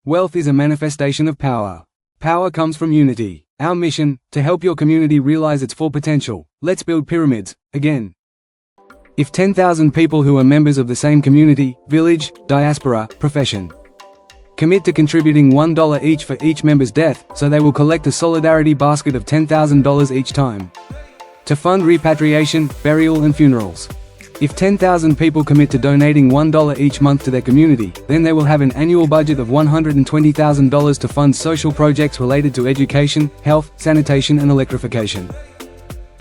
Wealth is a manifestation of power. Power comes from unity. Our mission, to help your community realize its full potential. Let's build pyramids, again. If 10,000 people who are members of the same community, village, diaspora, profession, commit to contributing $1 each for each member's death, so they will collect a solidarity basket of $10,000 each time, to fund repatriation, burial and funerals. If 10,000 people commit to donating $1 each month to their community, then they will have an annual budget of $120,000 to fund social projects related to education, health, sanitation and electrification.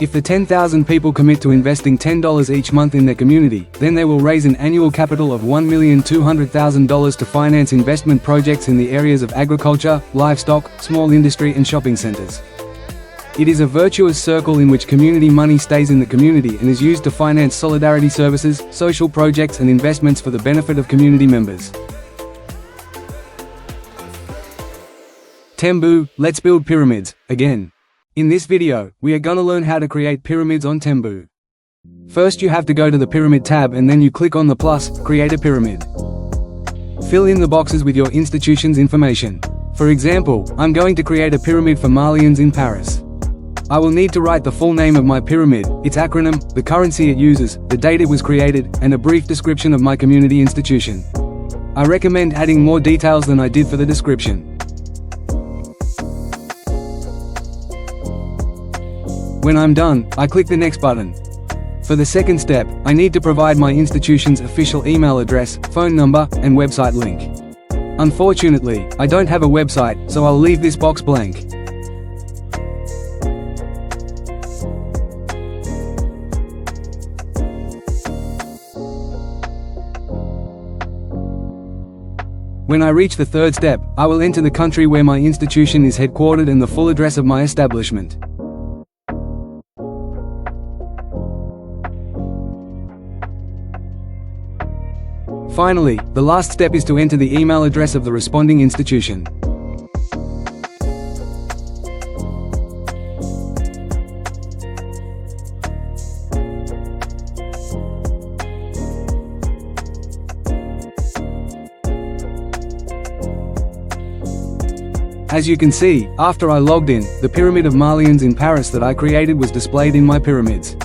If the 10,000 people commit to investing $10 each month in their community, then they will raise an annual capital of $1,200,000 to finance investment projects in the areas of agriculture, livestock, small industry and shopping centers. It is a virtuous circle in which community money stays in the community and is used to finance solidarity services, social projects and investments for the benefit of community members. Tembu, let's build pyramids, again. In this video, we are gonna learn how to create pyramids on Tembu. First you have to go to the Pyramid tab and then you click on the plus, Create a Pyramid. Fill in the boxes with your institution's information. For example, I'm going to create a pyramid for Malians in Paris. I will need to write the full name of my pyramid, its acronym, the currency it uses, the date it was created, and a brief description of my community institution. I recommend adding more details than I did for the description. When I'm done, I click the next button. For the second step, I need to provide my institution's official email address, phone number, and website link. Unfortunately, I don't have a website, so I'll leave this box blank. When I reach the third step, I will enter the country where my institution is headquartered and the full address of my establishment. Finally, the last step is to enter the email address of the responding institution. As you can see, after I logged in, the pyramid of Malians in Paris that I created was displayed in my pyramids.